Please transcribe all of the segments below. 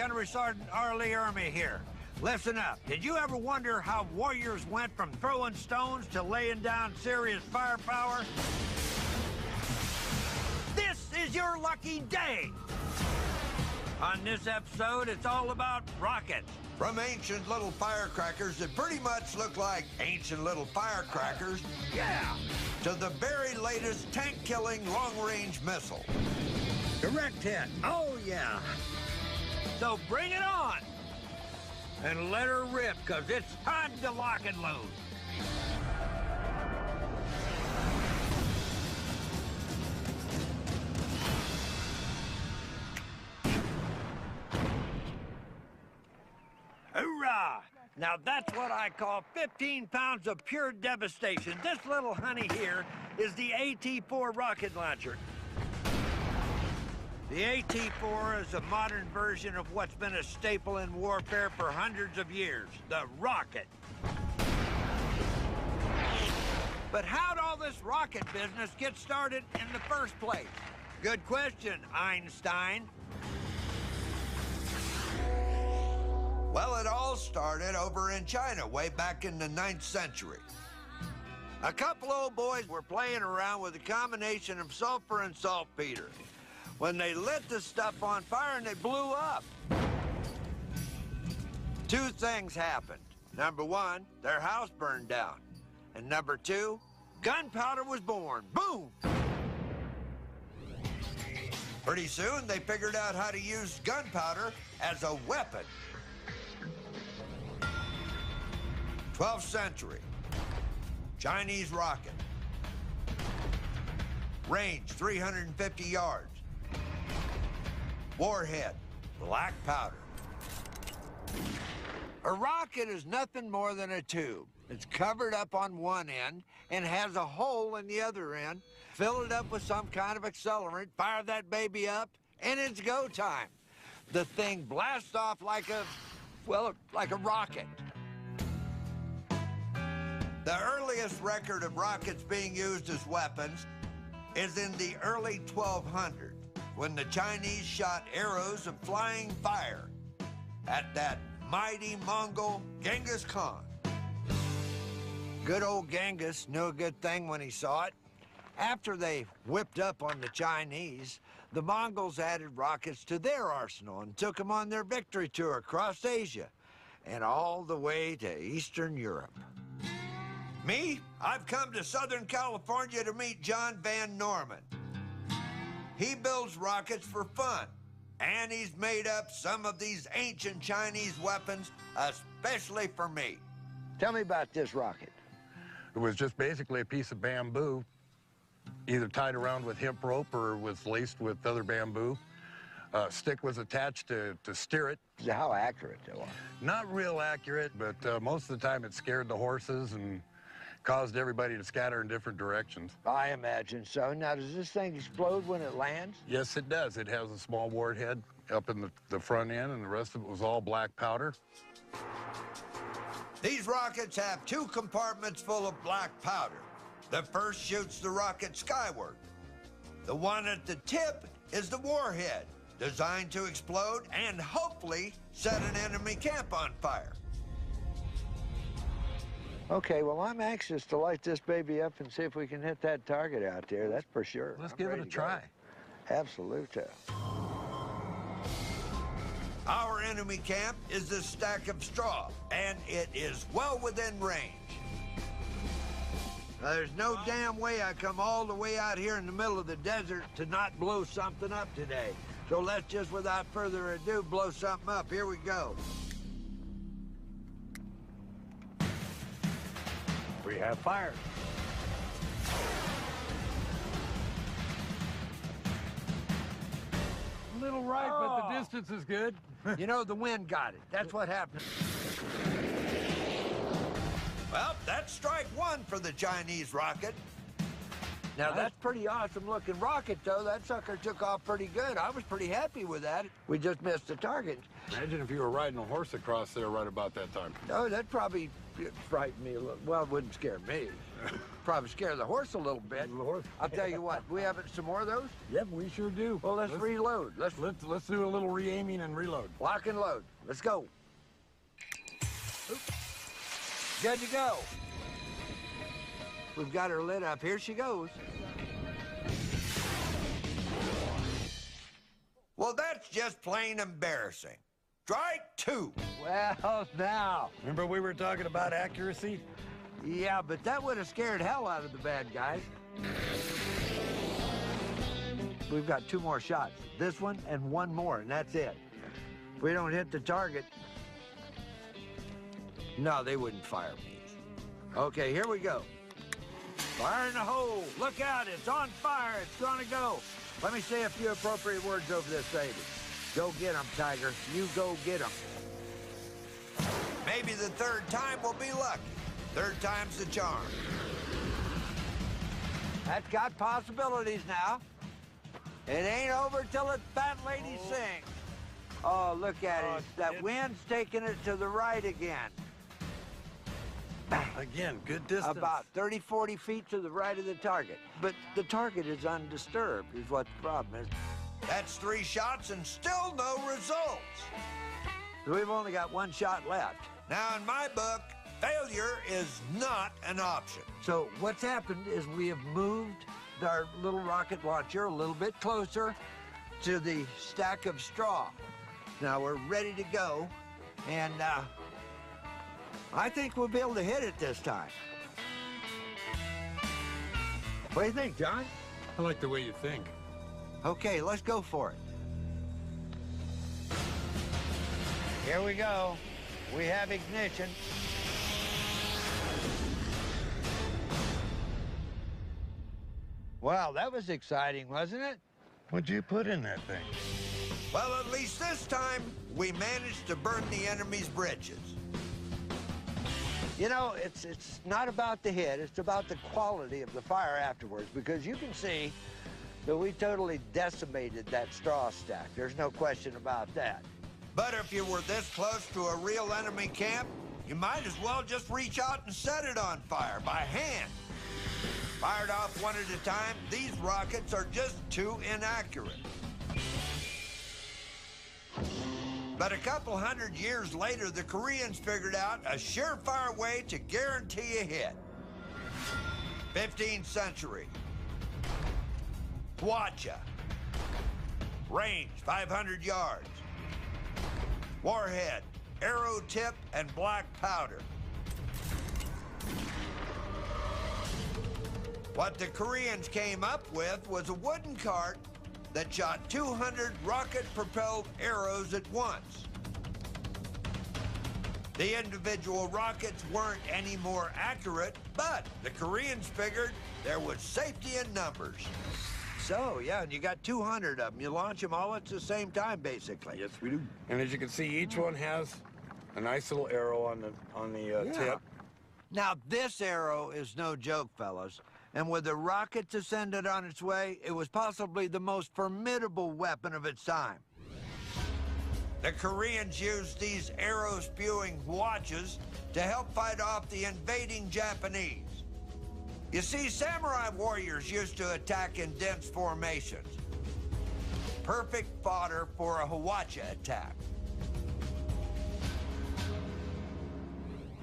Gunnery Sergeant Arlie Ermy here. Listen up. Did you ever wonder how warriors went from throwing stones to laying down serious firepower? This is your lucky day. On this episode, it's all about rockets. From ancient little firecrackers that pretty much look like ancient little firecrackers, Yeah! to the very latest tank-killing long-range missile. Direct hit. Oh, yeah. So bring it on. And let her rip, because it's time to lock and load. Hoorah! Now that's what I call 15 pounds of pure devastation. This little honey here is the AT-4 rocket launcher. The AT-4 is a modern version of what's been a staple in warfare for hundreds of years, the rocket. But how'd all this rocket business get started in the first place? Good question, Einstein. Well, it all started over in China way back in the 9th century. A couple old boys were playing around with a combination of sulfur and saltpeter when they lit the stuff on fire and they blew up. Two things happened. Number one, their house burned down. And number two, gunpowder was born. Boom! Pretty soon, they figured out how to use gunpowder as a weapon. 12th century, Chinese rocket. Range 350 yards. Warhead, black powder. A rocket is nothing more than a tube. It's covered up on one end and has a hole in the other end. Fill it up with some kind of accelerant, fire that baby up, and it's go time. The thing blasts off like a rocket. The earliest record of rockets being used as weapons is in the early 1200s, when the Chinese shot arrows of flying fire at that mighty Mongol Genghis Khan. Good old Genghis knew a good thing when he saw it. After they whipped up on the Chinese, the Mongols added rockets to their arsenal and took them on their victory tour across Asia and all the way to Eastern Europe. Me? I've come to Southern California to meet John Van Norman. He builds rockets for fun, and he's made up some of these ancient Chinese weapons especially for me. Tell me about this rocket. It was just basically a piece of bamboo, either tied around with hemp rope or was laced with other bamboo. A stick was attached to steer it. How accurate they were. Not real accurate, but most of the time it scared the horses and caused everybody to scatter in different directions. I imagine so. Now, does this thing explode when it lands? Yes, it does. It has a small warhead up in the front end, and the rest of it was all black powder. These rockets have two compartments full of black powder. The first shoots the rocket skyward. The one at the tip is the warhead, designed to explode and hopefully set an enemy camp on fire. Okay, well, I'm anxious to light this baby up and see if we can hit that target out there, that's for sure. Let's give it a try. Absolutely. Our enemy camp is this stack of straw, and it is well within range. Now, there's no damn way I come all the way out here in the middle of the desert to not blow something up today. So let's just, without further ado, blow something up. Here we go. We have fire. A little right, but the distance is good. You know, the wind got it. That's what happened. Well, that's strike one for the Chinese rocket. Now, that's pretty awesome looking rocket, though. That sucker took off pretty good. I was pretty happy with that. We just missed the target. Imagine if you were riding a horse across there right about that time. Oh, that'd probably It frightened me a little. Well, it wouldn't scare me. Probably scare the horse a little bit. The horse. I'll tell you what, we have some more of those? Yep, we sure do. Well, let's reload. Let's do a little re-aiming and reload. Lock and load. Let's go. Oops. Good to go. We've got her lit up. Here she goes. Well, that's just plain embarrassing. Strike two. Well, now. Remember we were talking about accuracy? Yeah, but that would have scared hell out of the bad guys. We've got 2 more shots. This one and 1 more, and that's it. If we don't hit the target, no, they wouldn't fire me. Okay, here we go. Fire in the hole. Look out, it's on fire. It's gonna go. Let me say a few appropriate words over this baby. Go get 'em, Tiger. You go get 'em. Maybe the third time we'll be lucky. Third time's the charm. That's got possibilities now. It ain't over till the fat lady sings. Oh, look at it. That wind's taking it to the right again. Again, good distance. About 30, 40 feet to the right of the target. But the target is undisturbed, is what the problem is. That's 3 shots and still no results. So we've only got 1 shot left. Now, in my book, failure is not an option. So what's happened is we have moved our little rocket launcher a little bit closer to the stack of straw. Now we're ready to go, and I think we'll be able to hit it this time. What do you think, John? I like the way you think. Okay, let's go for it. Here we go. We have ignition. Wow, that was exciting, wasn't it? What'd you put in that thing? Well, at least this time, we managed to burn the enemy's bridges. You know, it's not about the hit, it's about the quality of the fire afterwards, because you can see that we totally decimated that straw stack. There's no question about that. But if you were this close to a real enemy camp, you might as well just reach out and set it on fire by hand. Fired off one at a time, these rockets are just too inaccurate. But a couple 100 years later, the Koreans figured out a surefire way to guarantee a hit. 15th century. Hwacha. Range, 500 yards. Warhead, arrow tip, and black powder. What the Koreans came up with was a wooden cart that shot 200 rocket-propelled arrows at once. The individual rockets weren't any more accurate, but the Koreans figured there was safety in numbers. So, yeah, and you got 200 of them. You launch them all at the same time, basically. Yes, we do. And as you can see, each one has a nice little arrow on the tip. Now, this arrow is no joke, fellas. And with the rocket to send it on its way, it was possibly the most formidable weapon of its time. The Koreans used these arrow-spewing hwachas to help fight off the invading Japanese. You see, samurai warriors used to attack in dense formations. Perfect fodder for a hwacha attack.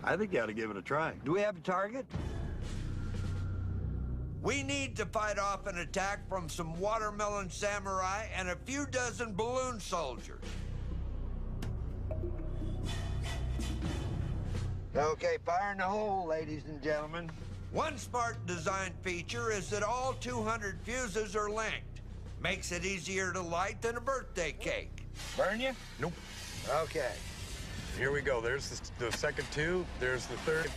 I think you ought to give it a try. Do we have a target? We need to fight off an attack from some watermelon samurai and a few dozen balloon soldiers. Okay, fire in the hole, ladies and gentlemen. One smart design feature is that all 200 fuses are linked. Makes it easier to light than a birthday cake. Burn you? Nope. Okay. Here we go. There's the second 2. There's the third.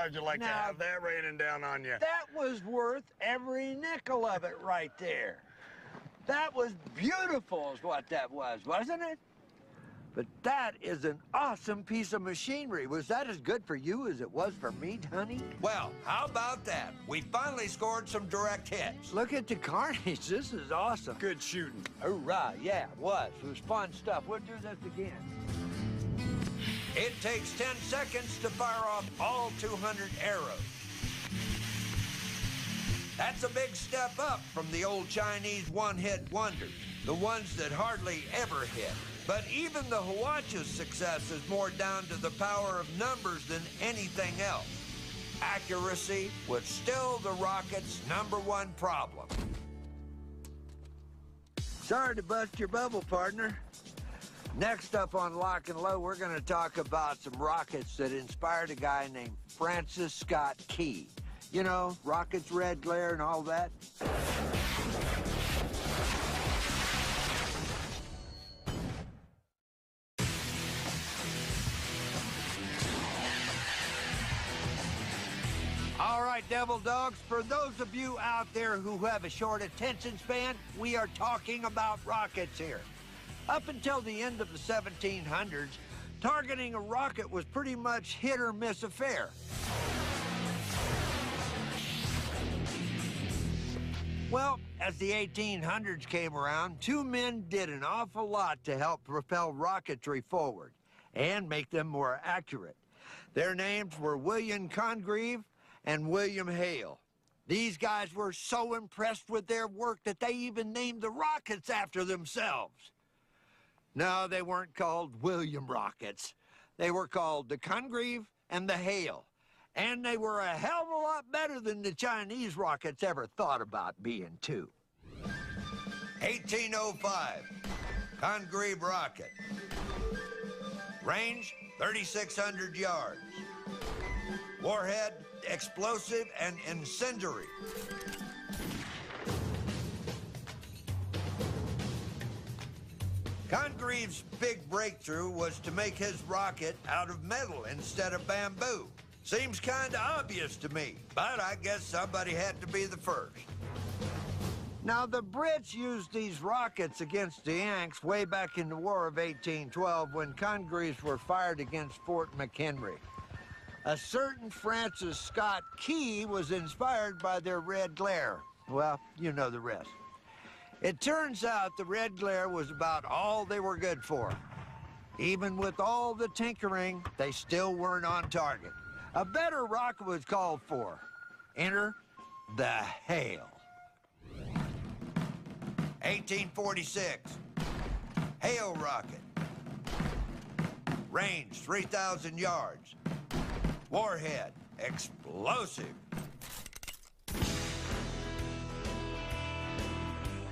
how'd you like to Now, have that raining down on you? that was worth every nickel of it right there. That was beautiful is what that was, wasn't it? But that is an awesome piece of machinery. Was that as good for you as it was for me, honey? Well, how about that? We finally scored some direct hits. Look at the carnage. This is awesome. Good shooting. Hurrah, yeah, it was. It was fun stuff. We'll do this again. It takes 10 seconds to fire off all 200 arrows. That's a big step up from the old Chinese one-hit wonders, the ones that hardly ever hit. But even the Hwacha's success is more down to the power of numbers than anything else. Accuracy was still the rocket's #1 problem. Sorry to bust your bubble, partner. Next up on Lock and Load, we're going to talk about some rockets that inspired a guy named Francis Scott Key. You know, rockets, red glare, and all that. All right, Devil Dogs, for those of you out there who have a short attention span, we are talking about rockets here. Up until the end of the 1700s, targeting a rocket was pretty much hit or miss affair. Well, as the 1800s came around, two men did an awful lot to help propel rocketry forward and make them more accurate. Their names were William Congreve and William Hale. These guys were so impressed with their work that they even named the rockets after themselves. No, they weren't called William rockets. They were called the Congreve and the Hale. And they were a hell of a lot better than the Chinese rockets ever thought about being, too. 1805, Congreve rocket. Range, 3,600 yards. Warhead, explosive and incendiary. Congreve's big breakthrough was to make his rocket out of metal instead of bamboo. Seems kind of obvious to me, but I guess somebody had to be the first. Now, the Brits used these rockets against the Yanks way back in the War of 1812 when Congreves were fired against Fort McHenry. A certain Francis Scott Key was inspired by their red glare. Well, you know the rest. It turns out the red glare was about all they were good for. Even with all the tinkering, they still weren't on target. A better rocket was called for. Enter the Hale. 1846, Hale rocket. Range, 3,000 yards. Warhead, explosive.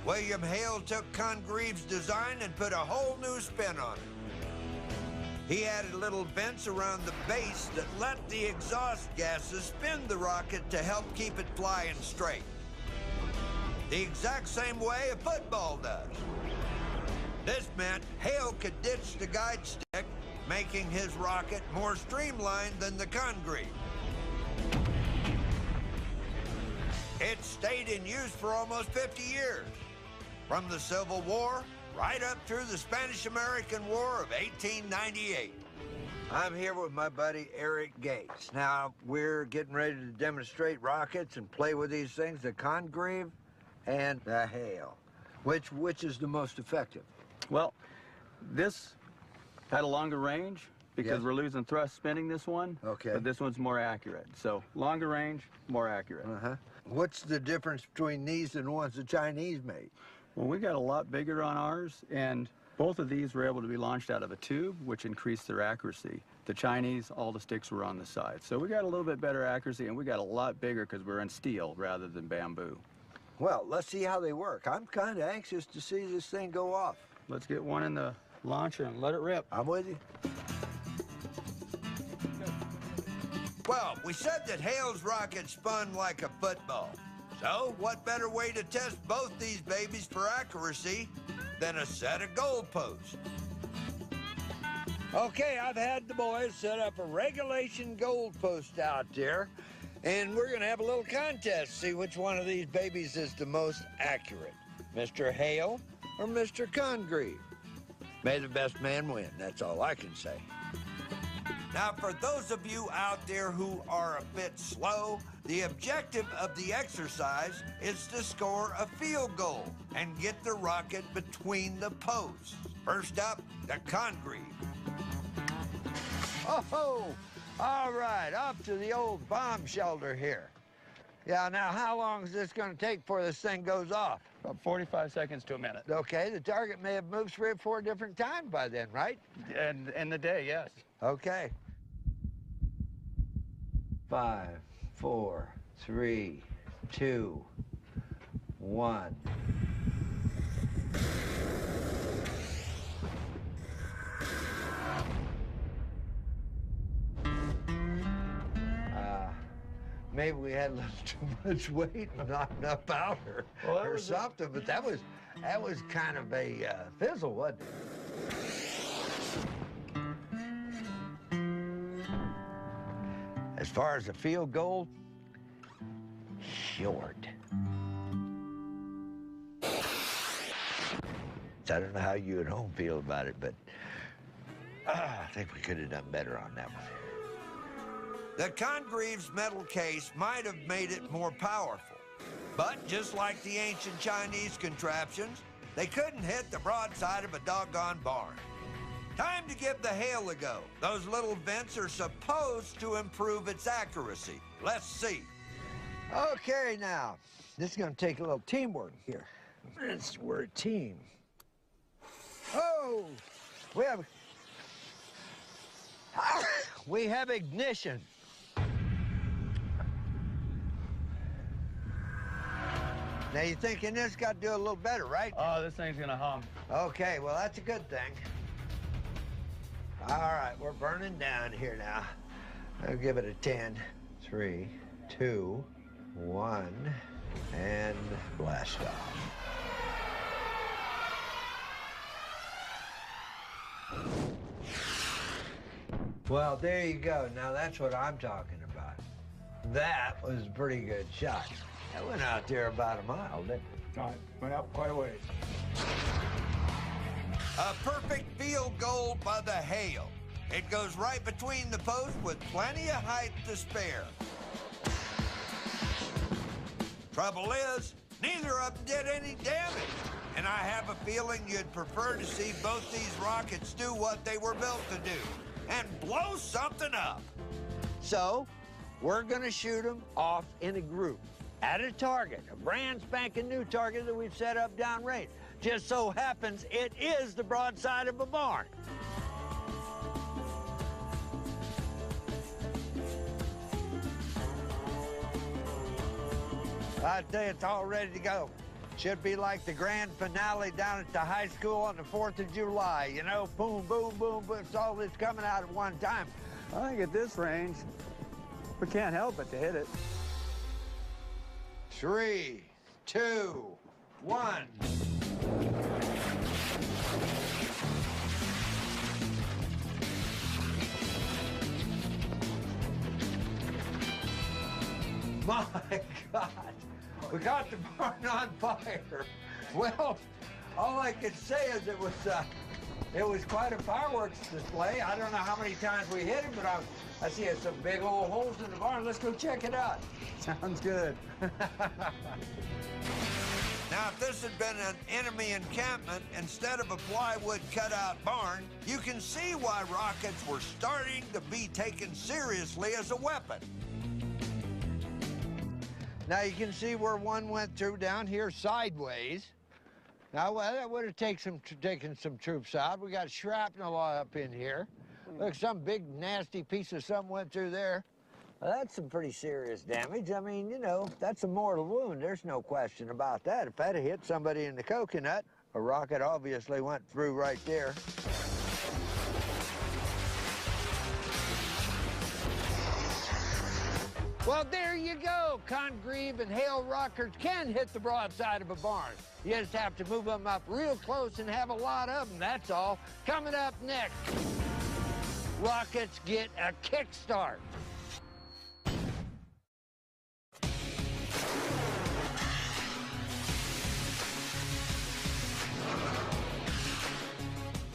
William Hale took Congreve's design and put a whole new spin on it. He added little vents around the base that let the exhaust gases spin the rocket to help keep it flying straight. The exact same way a football does. This meant Hale could ditch the guide stick, making his rocket more streamlined than the Congreve. It stayed in use for almost 50 years, from the Civil War right up through the Spanish-American War of 1898. I'm here with my buddy Eric Gates. Now, we're getting ready to demonstrate rockets and play with these things, the Congreve and the Hale. Which is the most effective? Well, this had a longer range because we're losing thrust spinning this one. Okay. But this one's more accurate. So longer range, more accurate. Uh-huh. What's the difference between these and the ones the Chinese made? Well, we got a lot bigger on ours, and both of these were able to be launched out of a tube, which increased their accuracy. The Chinese, all the sticks were on the side. So we got a little bit better accuracy, and we got a lot bigger because we're in steel rather than bamboo. Well, let's see how they work. I'm kind of anxious to see this thing go off. Let's get one in the launcher and let it rip. I'm with you. Well, we said that Hale's rocket spun like a football. So, what better way to test both these babies for accuracy than a set of goalposts? Okay, I've had the boys set up a regulation gold post out there, and we're gonna have a little contest, see which one of these babies is the most accurate, Mr. Hale or Mr. Congreve. May the best man win, that's all I can say. Now, for those of you out there who are a bit slow, the objective of the exercise is to score a field goal and get the rocket between the posts. First up, the Congreve. Oh, all right, up to the old bomb shelter here. Yeah, now how long is this gonna take before this thing goes off? About 45 seconds to a minute. Okay, the target may have moved 3 or 4 different times by then, right? And in the day, yes. Okay. 5, 4, 3, 2, 1. Maybe we had a little too much weight and not enough powder or something, but that was kind of a fizzle, wasn't it? As far as the field goal, short. I don't know how you at home feel about it, but I think we could have done better on that one. The Congreve's metal case might have made it more powerful, but just like the ancient Chinese contraptions, they couldn't hit the broadside of a doggone barn. Time to give the Hale a go. Those little vents are supposed to improve its accuracy. Let's see. Okay, now, this is gonna take a little teamwork here. We're a team. Oh, we have ignition. Now, you're thinking this got to do a little better, right? Oh, this thing's gonna hum. Okay, well, that's a good thing. All right, we're burning down here now. I'll give it a 10, 3, 2, 1, and blast off. Well, there you go. Now, that's what I'm talking about. That was a pretty good shot. That went out there about a mile, didn't it? It went up quite a ways. A perfect field goal by the Hale. It goes right between the posts with plenty of height to spare. Trouble is, neither of them did any damage. And I have a feeling you'd prefer to see both these rockets do what they were built to do, and blow something up. So, we're gonna shoot them off in a group at a target, a brand spanking new target that we've set up downrange. Just so happens it is the broadside of a barn. I tell you, it's all ready to go. Should be like the grand finale down at the high school on the 4th of July. You know, boom, boom, boom, boom. It's all this coming out at one time. I think at this range, we can't help but to hit it. 3, 2, 1. My God, we got the barn on fire. Well, all I can say is it was quite a fireworks display. I don't know how many times we hit it, but I see some big old holes in the barn. Let's go check it out. Sounds good. Now, if this had been an enemy encampment instead of a plywood cutout barn, you can see why rockets were starting to be taken seriously as a weapon. Now you can see where one went through down here sideways. Now, well, that would have taken some troops out. We got shrapnel up in here. Look, some big nasty piece of something went through there. Well, that's some pretty serious damage. I mean, you know, that's a mortal wound. There's no question about that. If that had hit somebody in the coconut, a rocket obviously went through right there. Well, there you go. Congreve and Hale rockets can hit the broadside of a barn. You just have to move them up real close and have a lot of them, that's all. Coming up next. rockets get a kickstart.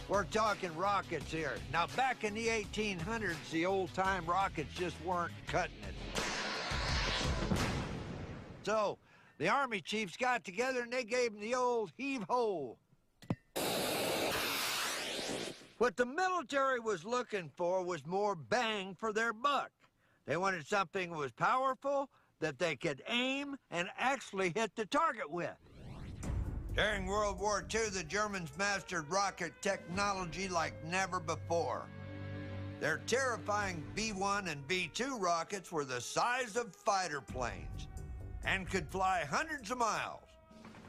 We're talking rockets here. Now, back in the 1800s, the old-time rockets just weren't cutting it. So, the Army chiefs got together and they gave them the old heave-ho. What the military was looking for was more bang for their buck. They wanted something that was powerful, that they could aim and actually hit the target with. During World War II, the Germans mastered rocket technology like never before. Their terrifying B-1 and B-2 rockets were the size of fighter planes and could fly hundreds of miles.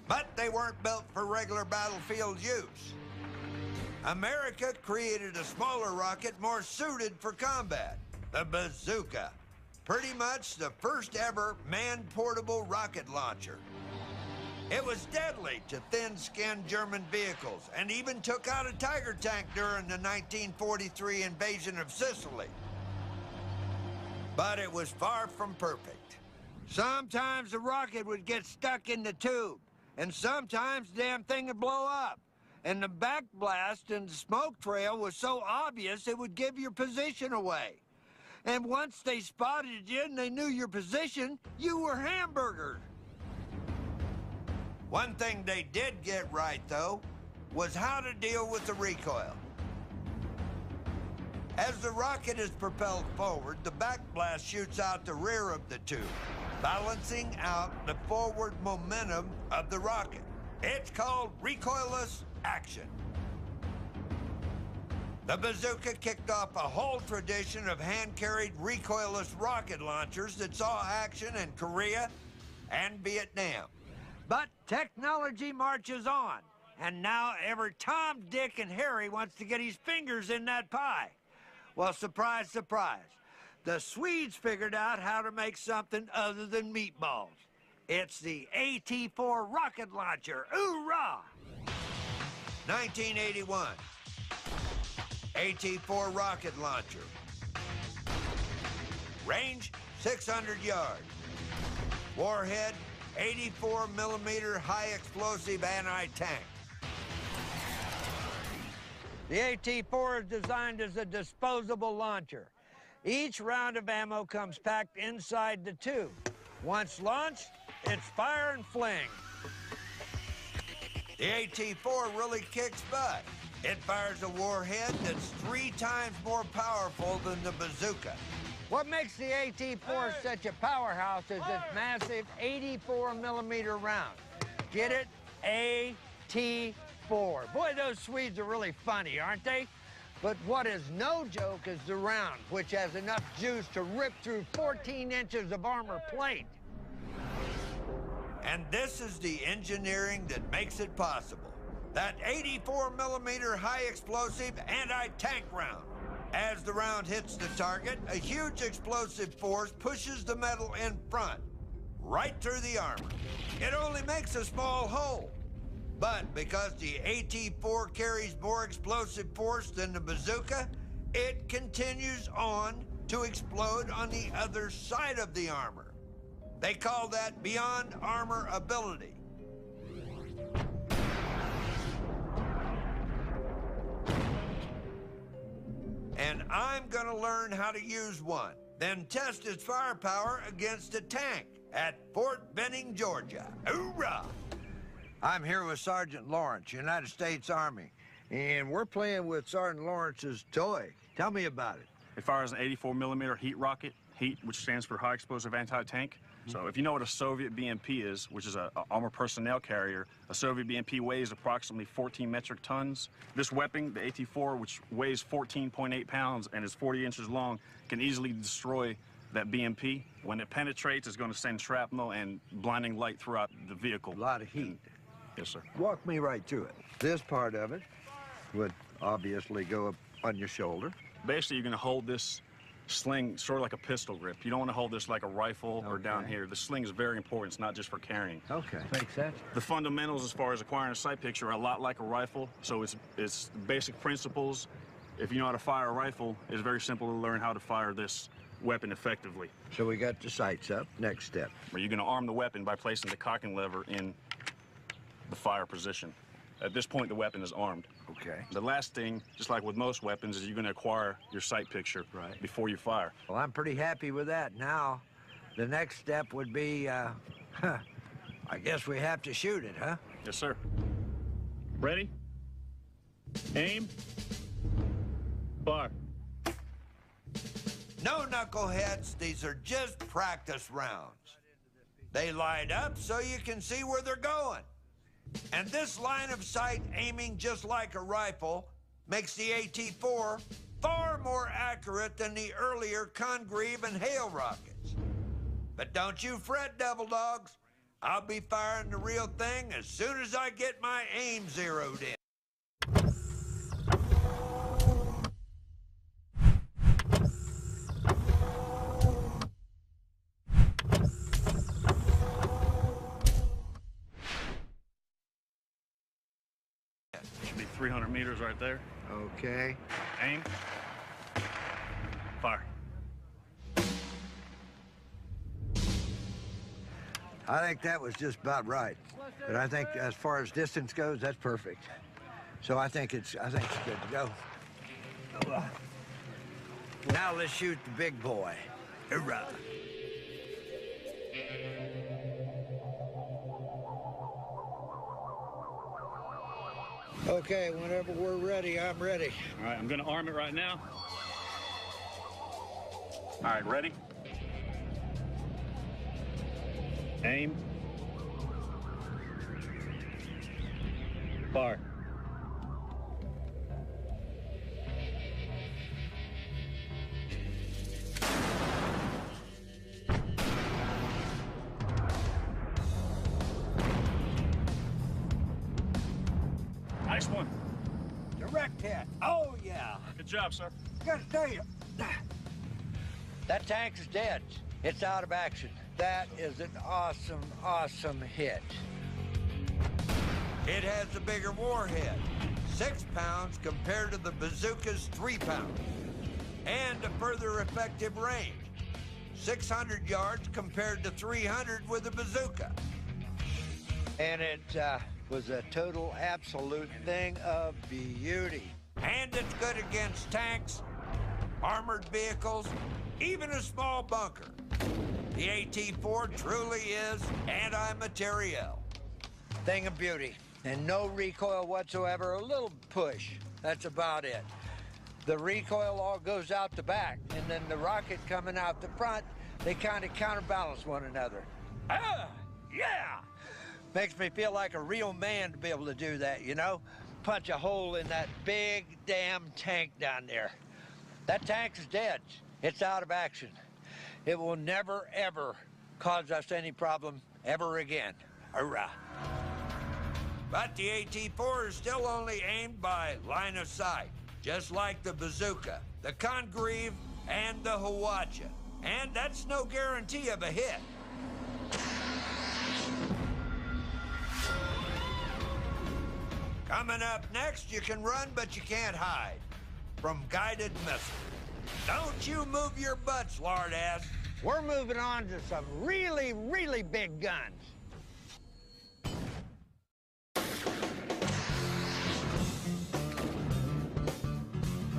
But they weren't built for regular battlefield use. America created a smaller rocket more suited for combat, the bazooka. Pretty much the first ever man-portable rocket launcher. It was deadly to thin-skinned German vehicles and even took out a Tiger tank during the 1943 invasion of Sicily. But it was far from perfect. Sometimes the rocket would get stuck in the tube, and sometimes the damn thing would blow up. And the backblast and the smoke trail was so obvious it would give your position away. And once they spotted you and they knew your position, you were hamburgered. One thing they did get right, though, was how to deal with the recoil. As the rocket is propelled forward, the backblast shoots out the rear of the tube, balancing out the forward momentum of the rocket. It's called recoilless action. The bazooka kicked off a whole tradition of hand-carried recoilless rocket launchers that saw action in Korea and Vietnam. But technology marches on, and now every Tom, Dick, and Harry wants to get his fingers in that pie. Well, surprise, surprise. The Swedes figured out how to make something other than meatballs. It's the AT-4 rocket launcher. Hoorah! 1981. AT-4 rocket launcher. Range, 600 yards. Warhead, 84mm high-explosive anti-tank. The AT-4 is designed as a disposable launcher. Each round of ammo comes packed inside the tube. Once launched, it's fire and fling. The AT-4 really kicks butt. It fires a warhead that's 3 times more powerful than the bazooka. What makes the AT-4 such a powerhouse is its massive 84mm round. Get it? AT-4. Boy, those Swedes are really funny, aren't they? But what is no joke is the round, which has enough juice to rip through 14 inches of armor plate. And this is the engineering that makes it possible. That 84mm high-explosive anti-tank round. As the round hits the target, a huge explosive force pushes the metal in front, right through the armor. It only makes a small hole. But because the AT-4 carries more explosive force than the bazooka, it continues on to explode on the other side of the armor. They call that beyond armor ability. And I'm gonna learn how to use one, then test its firepower against a tank at Fort Benning, Georgia. Hoorah! I'm here with Sergeant Lawrence, United States Army, and we're playing with Sergeant Lawrence's toy. Tell me about it. It fires an 84mm heat rocket, heat, which stands for high explosive anti-tank. So if you know what a Soviet BMP is, which is an armored personnel carrier, a Soviet BMP weighs approximately 14 metric tons. This weapon, the AT-4, which weighs 14.8 pounds and is 40 inches long, can easily destroy that BMP. When it penetrates, it's going to send shrapnel and blinding light throughout the vehicle. A lot of heat. Yes, sir. Walk me right through it. This part of it would obviously go up on your shoulder. Basically, you're going to hold this sling sort of like a pistol grip. You don't want to hold this like a rifle or down here. The sling is very important. It's not just for carrying. Okay. Makes sense. The fundamentals as far as acquiring a sight picture are a lot like a rifle. So it's basic principles. if you know how to fire a rifle, it's very simple to learn how to fire this weapon effectively. So we got the sights up. Next step. Where you're going to arm the weapon by placing the cocking lever in the fire position. At this point, the weapon is armed. Okay. The last thing, just like with most weapons, is you're going to acquire your sight picture before you fire. Well, I'm pretty happy with that. Now, the next step would be, I guess we have to shoot it, huh? Yes, sir. Ready? Aim. Fire. No, knuckleheads, these are just practice rounds. They line up so you can see where they're going. And this line of sight aiming just like a rifle makes the AT-4 far more accurate than the earlier Congreve and Hale rockets. But don't you fret, devil dogs. I'll be firing the real thing as soon as I get my aim zeroed in. Should be 300 meters right there. Okay. Aim. Fire. I think that was just about right. But I think as far as distance goes, that's perfect. So I think it's good to go. Now let's shoot the big boy. Hoorah. Okay, whenever we're ready, I'm ready. All right, I'm going to arm it right now. All right, ready? Aim. Fire. Nice one. Direct hit. Oh, yeah. Good job, sir. Gotta tell you, that tank is dead. It's out of action. That is an awesome, awesome hit. It has a bigger warhead, 6 pounds compared to the bazooka's 3 pounds, and a further effective range, 600 yards compared to 300 with the bazooka. And it was a total, absolute thing of beauty. And it's good against tanks, armored vehicles, even a small bunker. The AT-4 truly is anti-materiel. Thing of beauty. And no recoil whatsoever, a little push. That's about it. The recoil all goes out the back, and then the rocket coming out the front, they kind of counterbalance one another. Ah, yeah! Makes me feel like a real man to be able to do that, you know? Punch a hole in that big damn tank down there. That tank is dead. It's out of action. It will never, ever cause us any problem ever again. Hurrah. But the AT-4 is still only aimed by line of sight, just like the bazooka, the Congreve, and the Hiwacha. And that's no guarantee of a hit. Coming up next, you can run, but you can't hide. From guided missiles. Don't you move your butts, lard ass. We're moving on to some really, really big guns.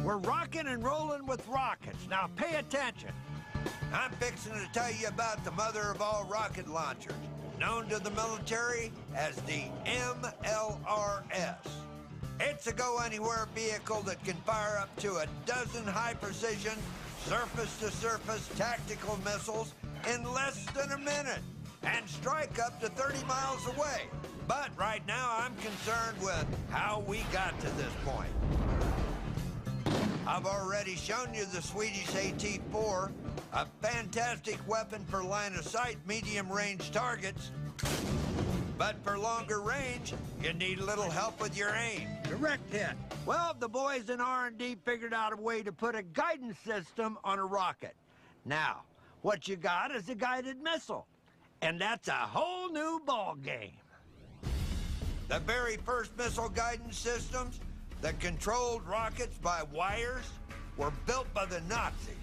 We're rocking and rolling with rockets. Now pay attention. I'm fixing to tell you about the mother of all rocket launchers, known to the military as the MLRS. It's a go-anywhere vehicle that can fire up to a dozen high-precision, surface-to-surface tactical missiles in less than a minute and strike up to 30 miles away. But right now, I'm concerned with how we got to this point. I've already shown you the Swedish AT-4, a fantastic weapon for line-of-sight medium-range targets. But for longer range, you need a little help with your aim. Direct hit. Well, the boys in R&D figured out a way to put a guidance system on a rocket. Now, what you got is a guided missile. And that's a whole new ball game. The very first missile guidance systems The controlled rockets by wires were built by the Nazis.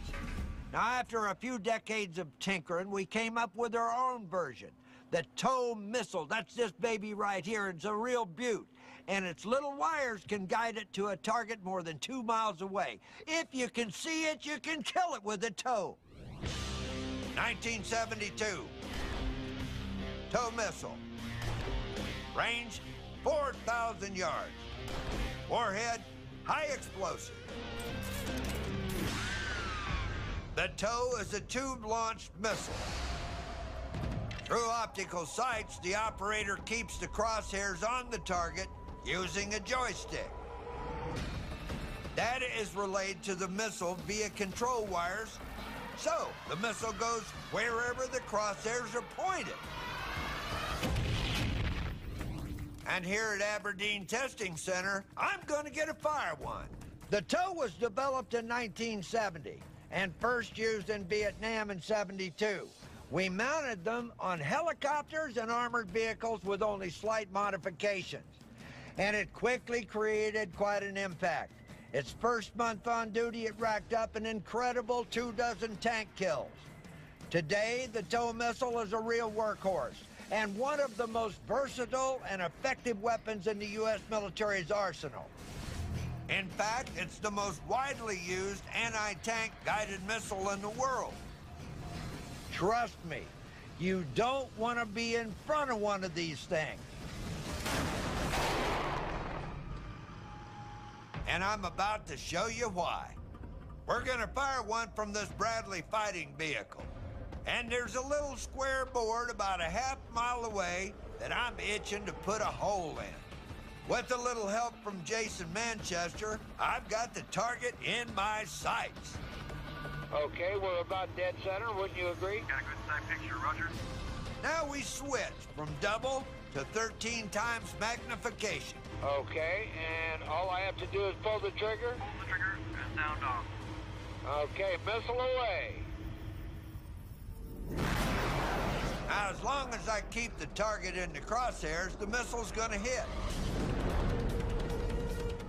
Now, after a few decades of tinkering, we came up with our own version. The tow missile, that's this baby right here. It's a real beaut. And its little wires can guide it to a target more than 2 miles away. If you can see it, you can kill it with a tow. 1972. Tow missile. Range, 4,000 yards. Warhead, high explosive. The tow is a tube-launched missile. Through optical sights, the operator keeps the crosshairs on the target using a joystick. Data is relayed to the missile via control wires, so the missile goes wherever the crosshairs are pointed. And here at Aberdeen Testing Center, I'm gonna get a fire one. The tow was developed in 1970 and first used in Vietnam in '72. We mounted them on helicopters and armored vehicles with only slight modifications. And it quickly created quite an impact. Its first month on duty, it racked up an incredible 24 tank kills. Today, the tow missile is a real workhorse and one of the most versatile and effective weapons in the U.S. military's arsenal. In fact, it's the most widely used anti-tank guided missile in the world. Trust me, you don't want to be in front of one of these things. And I'm about to show you why. We're gonna fire one from this Bradley fighting vehicle. And there's a little square board about a half-mile away that I'm itching to put a hole in. With a little help from Jason Manchester, I've got the target in my sights. Okay, we're about dead center, wouldn't you agree? Got a good sight picture, Roger. Now we switch from double to 13 times magnification. Okay, and all I have to do is pull the trigger? Pull the trigger and sound off. Okay, missile away. Now, as long as I keep the target in the crosshairs, the missile's gonna hit.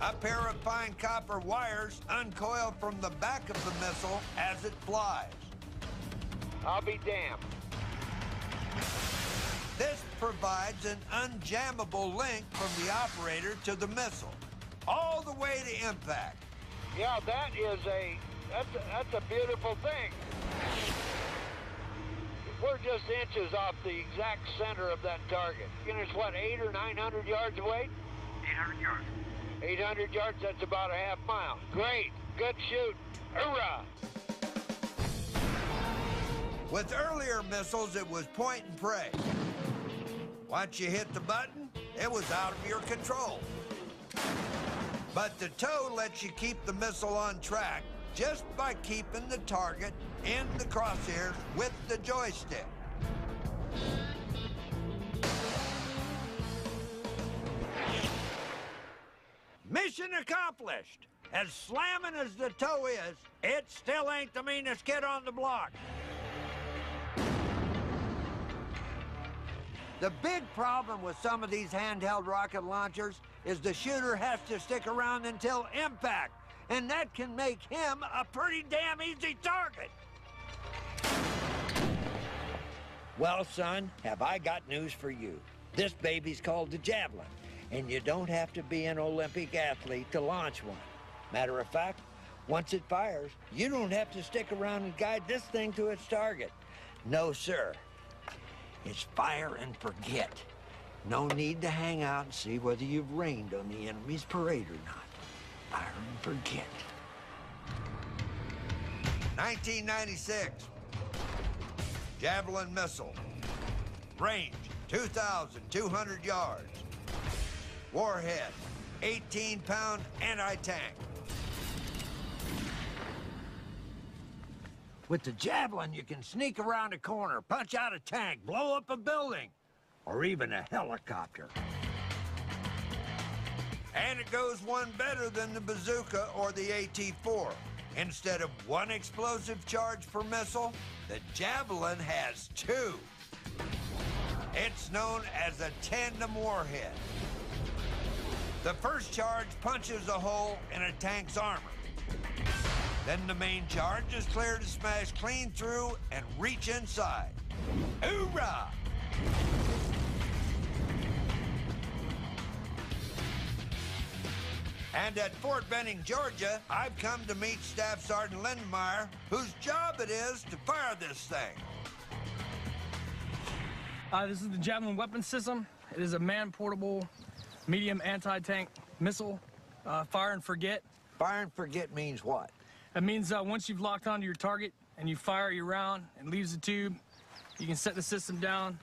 A pair of fine copper wires uncoil from the back of the missile as it flies. I'll be damned. This provides an unjammable link from the operator to the missile, all the way to impact. Yeah, that's a beautiful thing. We're just inches off the exact center of that target. And it's what, 800 or 900 yards away? 800 yards. 800 yards, that's about a half mile. Great, good shoot, hoorah! With earlier missiles, it was point and pray. Once you hit the button, it was out of your control. But the tow lets you keep the missile on track just by keeping the target in the crosshairs with the joystick. Mission accomplished. As slamming as the tow is, it still ain't the meanest kid on the block. The big problem with some of these handheld rocket launchers is the shooter has to stick around until impact, and that can make him a pretty damn easy target. Well, son, have I got news for you. This baby's called the Javelin, and you don't have to be an Olympic athlete to launch one. Matter of fact, once it fires, you don't have to stick around and guide this thing to its target. No, sir. It's fire and forget. No need to hang out and see whether you've rained on the enemy's parade or not. Fire and forget. 1996. Javelin missile. Range, 2,200 yards. Warhead, 18-pound anti-tank. With the Javelin, you can sneak around a corner, punch out a tank, blow up a building, or even a helicopter. And it goes one better than the bazooka or the AT-4. Instead of one explosive charge per missile, the Javelin has two. It's known as a tandem warhead. The first charge punches a hole in a tank's armor. Then the main charge is clear to smash clean through and reach inside. Hoorah! And at Fort Benning, Georgia, I've come to meet Staff Sergeant Lindemeyer, whose job it is to fire this thing. This is the Javelin weapon system. It is a man-portable, medium anti-tank missile. Fire and forget. Fire and forget means what? That means once you've locked onto your target and you fire your round and leaves the tube, you can set the system down,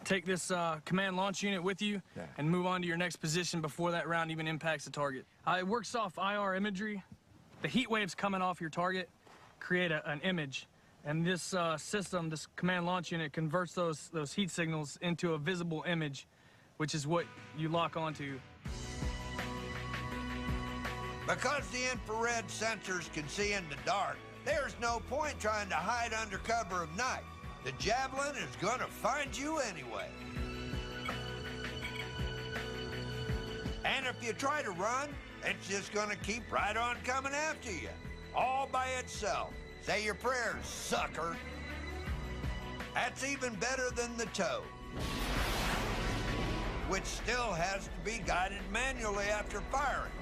take this command launch unit with you, and move on to your next position before that round even impacts the target. It works off IR imagery. The heat waves coming off your target create an image, and this system, this command launch unit, converts those heat signals into a visible image, which is what you lock onto. Because the infrared sensors can see in the dark, there's no point trying to hide under cover of night. The Javelin is gonna find you anyway. And if you try to run, it's just gonna keep right on coming after you, all by itself. Say your prayers, sucker. That's even better than the tow, which still has to be guided manually after firing.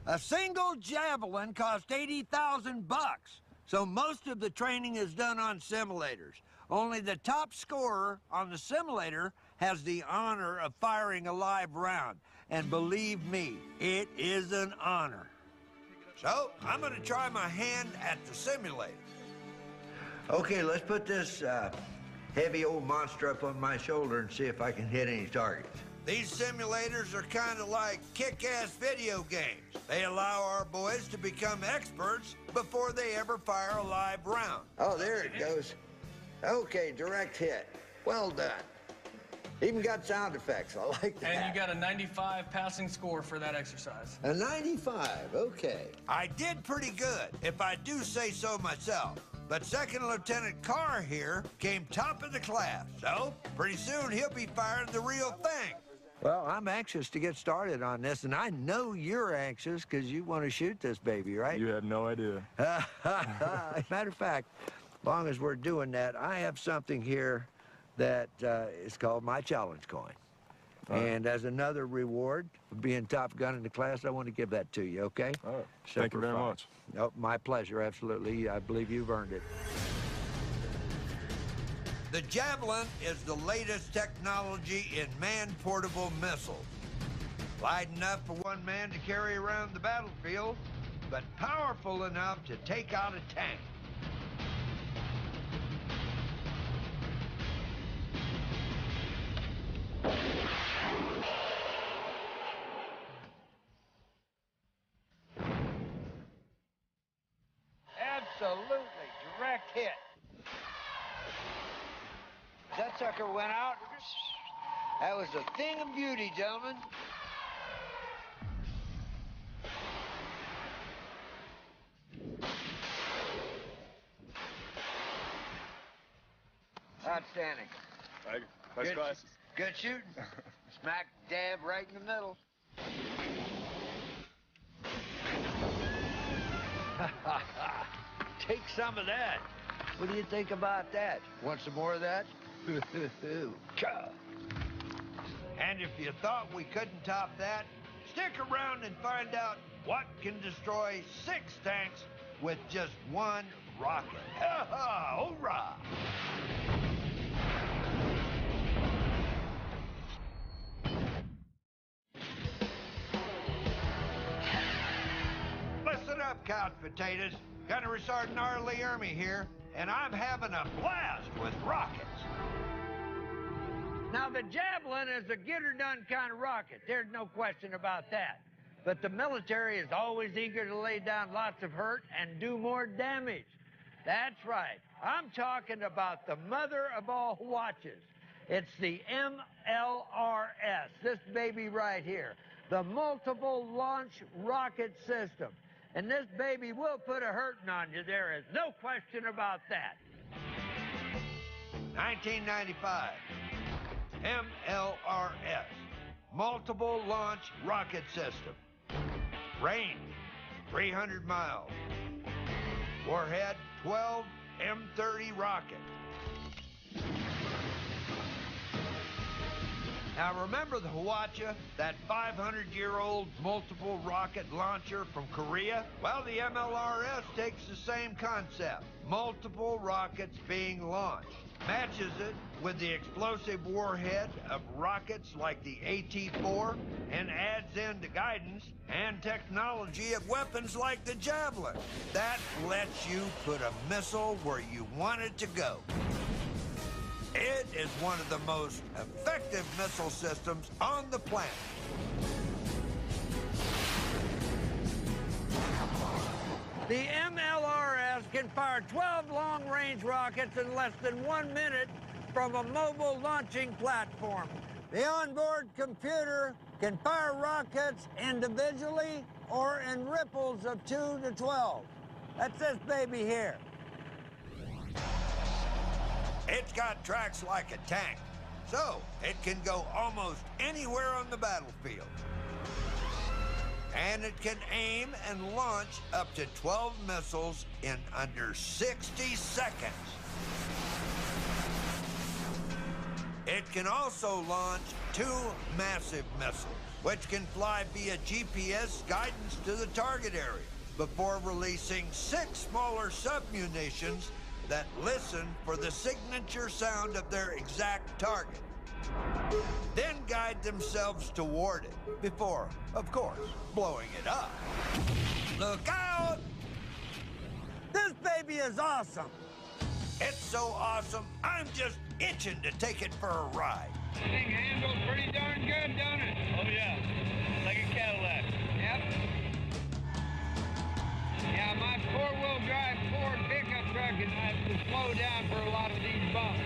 A single Javelin cost $80,000, so most of the training is done on simulators. Only the top scorer on the simulator has the honor of firing a live round. And believe me, it is an honor. So, I'm gonna try my hand at the simulator. Okay, let's put this heavy old monster up on my shoulder and see if I can hit any targets. These simulators are kind of like kick-ass video games. They allow our boys to become experts before they ever fire a live round. Oh, there it goes. Okay, direct hit. Well done. Even got sound effects. I like that. And you got a 95 passing score for that exercise. A 95, okay. I did pretty good, if I do say so myself. But Second Lieutenant Carr here came top of the class, so pretty soon he'll be firing the real thing. Well, I'm anxious to get started on this, and I know you're anxious because you want to shoot this baby, right? You had no idea. Matter of fact, as long as we're doing that, I have something here that is called my challenge coin. And as another reward for being top gun in the class, I want to give that to you, okay? All right. Thank you very much. Nope, my pleasure, absolutely. I believe you've earned it. The Javelin is the latest technology in man-portable missiles. Light enough for one man to carry around the battlefield, but powerful enough to take out a tank. Absolutely, direct hit. That sucker went out. That was a thing of beauty, gentlemen. Outstanding. First class. Good shooting. Smack dab right in the middle. Take some of that. What do you think about that? Want some more of that? And if you thought we couldn't top that, stick around and find out what can destroy 6 tanks with just one rocket. Ha ha! Hoorah! Listen up, couch potatoes. Gunnery Sergeant Arlie Ermy here, and I'm having a blast with rockets. Now, the Javelin is a get-her-done kind of rocket. There's no question about that. But the military is always eager to lay down lots of hurt and do more damage. That's right. I'm talking about the mother of all watches. It's the MLRS, this baby right here, the Multiple Launch Rocket System. And this baby will put a hurting on you. There is no question about that. 1995. MLRS, Multiple Launch Rocket System. Range, 300 miles. Warhead, 12 M30 rocket. Now remember the Hwacha, that 500-year-old multiple rocket launcher from Korea? Well, the MLRS takes the same concept, multiple rockets being launched. Matches it with the explosive warhead of rockets like the AT-4 and adds in the guidance and technology of weapons like the Javelin. That lets you put a missile where you want it to go. It is one of the most effective missile systems on the planet. The MLRS can fire 12 long-range rockets in less than 1 minute from a mobile launching platform. The onboard computer can fire rockets individually or in ripples of 2 to 12. That's this baby here. It's got tracks like a tank, so it can go almost anywhere on the battlefield. And it can aim and launch up to 12 missiles in under 60 seconds. It can also launch 2 massive missiles, which can fly via GPS guidance to the target area before releasing 6 smaller submunitions that listen for the signature sound of their exact target, then guide themselves toward it before, of course, blowing it up. Look out! This baby is awesome. It's so awesome, I'm just itching to take it for a ride. This thing handles pretty darn good, don't it? Oh, yeah. Like a Cadillac. Yep. Yeah, my four-wheel drive Ford pickup truck is have to slow down for a lot of these bumps.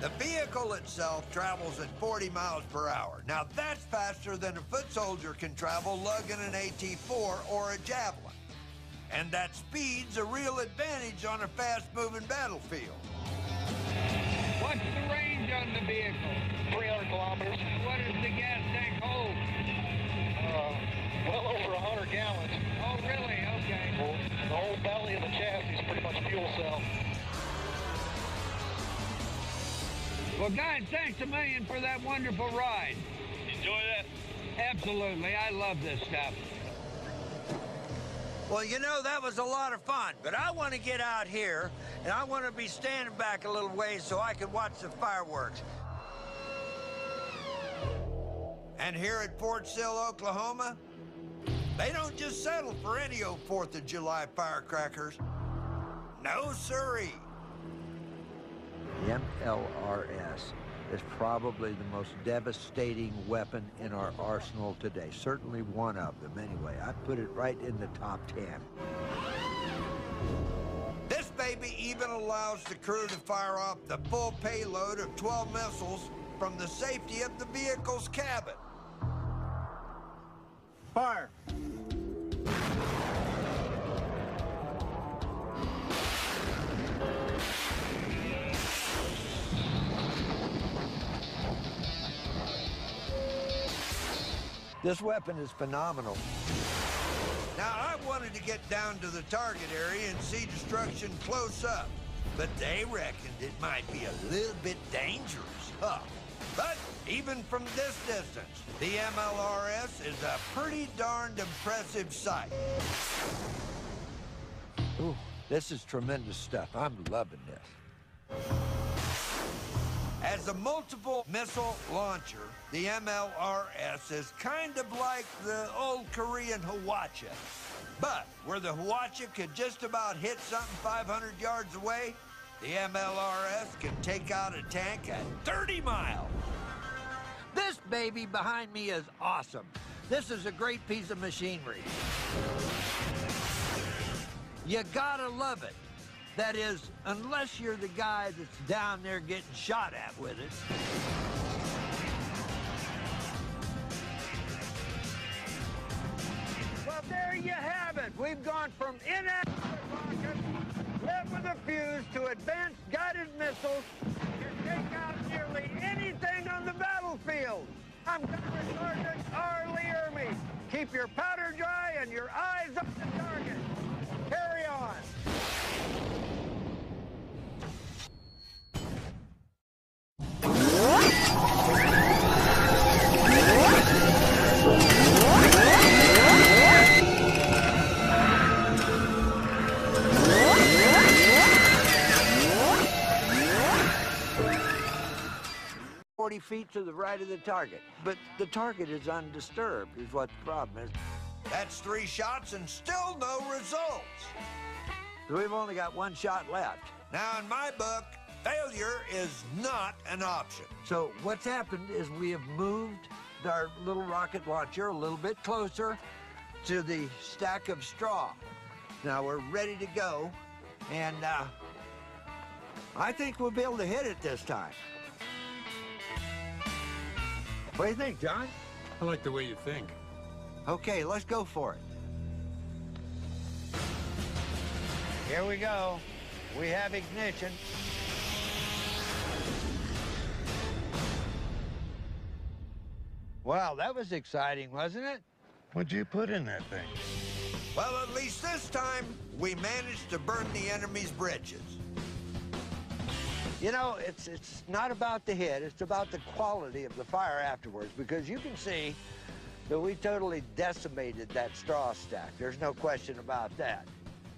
The vehicle itself travels at 40 miles per hour. Now that's faster than a foot soldier can travel lugging an AT-4 or a Javelin. And that speed's a real advantage on a fast-moving battlefield. What's the range on the vehicle? 300 kilometers. What does the gas tank hold? Well over 100 gallons. Oh, really? Okay. Well, the whole belly of the chassis is pretty much a fuel cell. Well, guys, thanks a million for that wonderful ride. Enjoy that? Absolutely. I love this stuff. Well, you know, that was a lot of fun, but I want to get out here, and I want to be standing back a little ways so I can watch the fireworks. And here at Fort Sill, Oklahoma, they don't just settle for any old 4th of July firecrackers. No siree. The MLRS is probably the most devastating weapon in our arsenal today. Certainly one of them, anyway. I put it right in the top 10. This baby even allows the crew to fire off the full payload of 12 missiles from the safety of the vehicle's cabin. Fire! This weapon is phenomenal. Now, I wanted to get down to the target area and see destruction close up, but they reckoned it might be a little bit dangerous. Huh. But even from this distance, the MLRS is a pretty darned impressive sight. Ooh, this is tremendous stuff. I'm loving this. As a multiple missile launcher, the MLRS is kind of like the old Korean Hwacha. But where the Hwacha could just about hit something 500 yards away, the MLRS can take out a tank at 30 miles. This baby behind me is awesome. This is a great piece of machinery. You gotta love it. That is, unless you're the guy that's down there getting shot at with it. Well, there you have it, we've gone from inaccurate rockets, lit with a fuse, to advanced guided missiles that can take out nearly anything on the battlefield. I'm Gunnery Sergeant R. Lee Ermey. Keep your powder dry and your eyes on the target. Carry on. Feet to the right of the target, but the target is undisturbed, is what the problem is. That's 3 shots and still no results. So we've only got 1 shot left. Now, in my book, failure is not an option. So what's happened is we have moved our little rocket launcher a little bit closer to the stack of straw. Now we're ready to go, and I think we'll be able to hit it this time. What do you think, John? I like the way you think. Okay, let's go for it. Here we go. We have ignition. Wow, that was exciting, wasn't it? What'd you put in that thing? Well, at least this time, we managed to burn the enemy's bridges. You know, it's not about the hit, it's about the quality of the fire afterwards, because you can see that we totally decimated that straw stack. There's no question about that.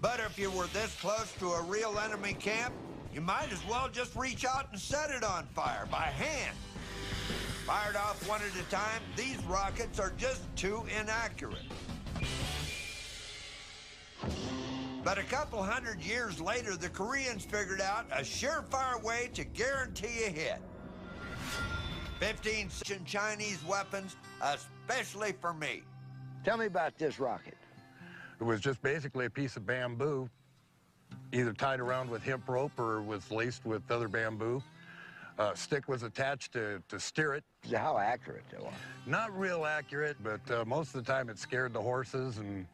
But if you were this close to a real enemy camp, you might as well just reach out and set it on fire by hand. Fired off one at a time, these rockets are just too inaccurate. But a couple hundred years later, the Koreans figured out a surefire way to guarantee a hit. 15 Chinese weapons, especially for meat. Tell me about this rocket. It was just basically a piece of bamboo, either tied around with hemp rope or was laced with other bamboo. A stick was attached to steer it. How accurate they were. Not real accurate, but most of the time it scared the horses and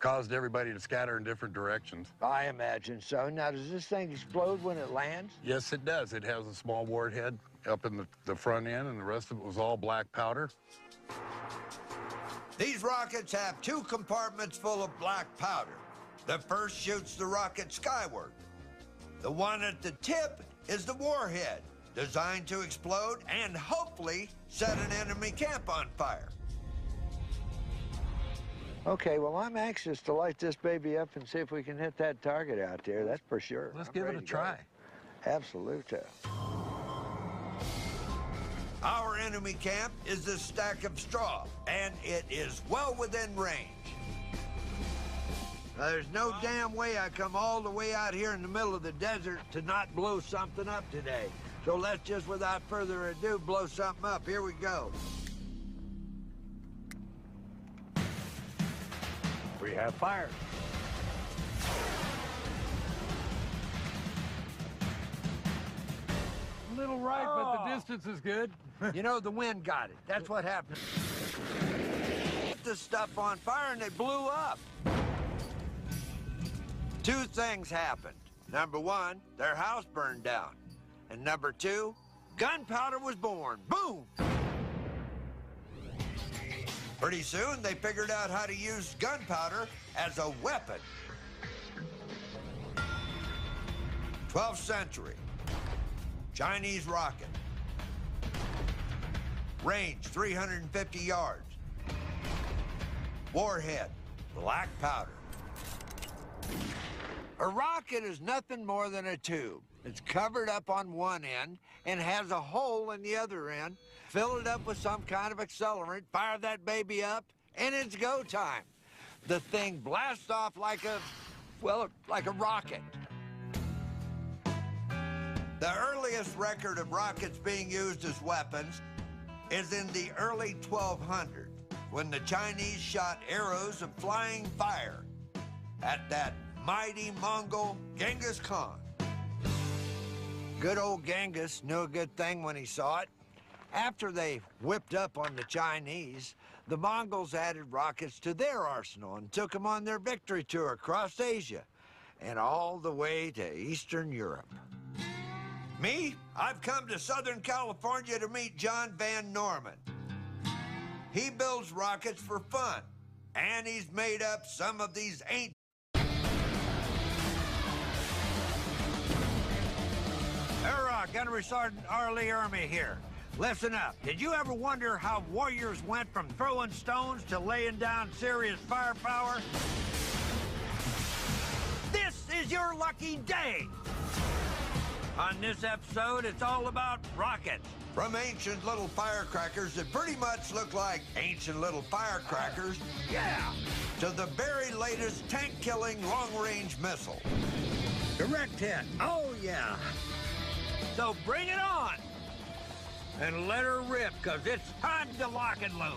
caused everybody to scatter in different directions. I imagine so. Now, does this thing explode when it lands? Yes, it does. It has a small warhead up in the front end, and the rest of it was all black powder. These rockets have 2 compartments full of black powder. The first shoots the rocket skyward. The one at the tip is the warhead, designed to explode and hopefully set an enemy camp on fire. Okay, well, I'm anxious to light this baby up and see if we can hit that target out there. That's for sure. Let's give it a try. Absolutely. Our enemy camp is this stack of straw, and it is well within range. Now, there's no damn way I come all the way out here in the middle of the desert to not blow something up today. So let's just, without further ado, blow something up. Here we go. We have fire. A little right, but the distance is good. You know, the wind got it. That's what happened. Put this stuff on fire and it blew up. 2 things happened. Number 1, their house burned down. And number 2, gunpowder was born. Boom! Pretty soon, they figured out how to use gunpowder as a weapon. 12th century. Chinese rocket. Range 350 yards. Warhead, black powder. A rocket is nothing more than a tube. It's covered up on one end and has a hole in the other end. Fill it up with some kind of accelerant, fire that baby up, and it's go time. The thing blasts off like a rocket. The earliest record of rockets being used as weapons is in the early 1200s, when the Chinese shot arrows of flying fire at that mighty Mongol Genghis Khan. Good old Genghis knew a good thing when he saw it. After they whipped up on the Chinese, the Mongols added rockets to their arsenal and took them on their victory tour across Asia and all the way to Eastern Europe. Me? I've come to Southern California to meet John Van Norman. He builds rockets for fun, and he's made up some of these ancient... Hurrah, Gunnery Sergeant Arlie Ermy here. Listen up. Did you ever wonder how warriors went from throwing stones to laying down serious firepower? This is your lucky day. On this episode, it's all about rockets. From ancient little firecrackers that pretty much look like ancient little firecrackers, Yeah. to the very latest tank-killing long-range missile. Direct hit. Oh, yeah. So bring it on. And let her rip, because it's time to lock and load.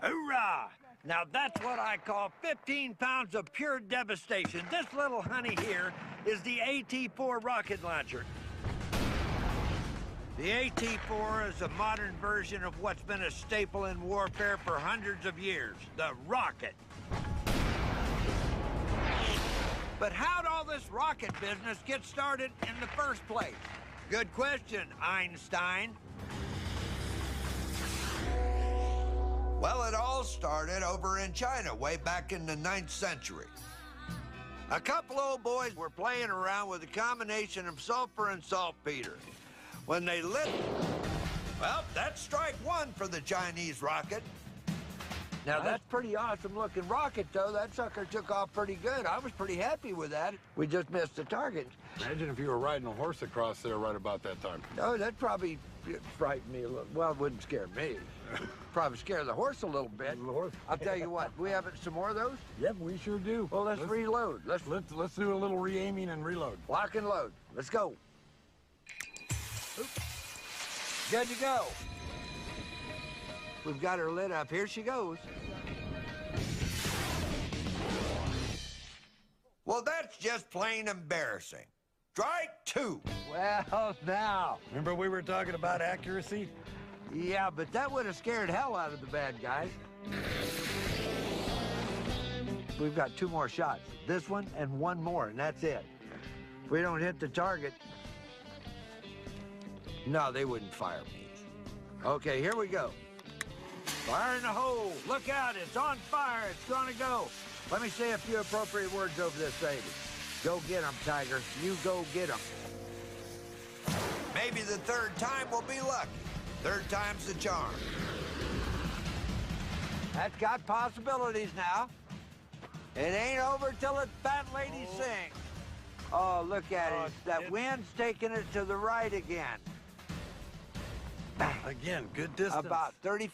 Hoorah! Now that's what I call 15 pounds of pure devastation. This little honey here is the AT-4 rocket launcher. The AT-4 is a modern version of what's been a staple in warfare for hundreds of years, the rocket. But how'd all this rocket business get started in the first place? Good question, Einstein. Well, it all started over in China way back in the 9th century. A couple old boys were playing around with a combination of sulfur and saltpeter. When they lit... Well, that's strike one for the Chinese rocket. Now, that's pretty awesome looking rocket, though. That sucker took off pretty good. I was pretty happy with that. We just missed the target. Imagine if you were riding a horse across there right about that time. Oh, that probably frightened me a little. Well, it wouldn't scare me. Probably scare the horse a little bit. The horse. I'll tell you what, we have some more of those? Yep, we sure do. Well, let's reload. Let's Let's do a little re-aiming and reload. lock and load. Let's go. Oop. Good to go. We've got her lit up. Here she goes. Well, that's just plain embarrassing. Strike two. Well, now. Remember we were talking about accuracy? Yeah, but that would have scared hell out of the bad guys. We've got 2 more shots. This one and 1 more, and that's it. If we don't hit the target... No, they wouldn't fire me. Okay, here we go. Fire in the hole. Look out, it's on fire. It's gonna go. Let me say a few appropriate words over this baby. Go get 'em, Tiger. You go get 'em. Maybe the third time we'll be lucky. Third time's the charm. That's got possibilities now. It ain't over till the fat lady sings. Oh, look at it. That wind's taking it to the right again. Again, good distance. About 34.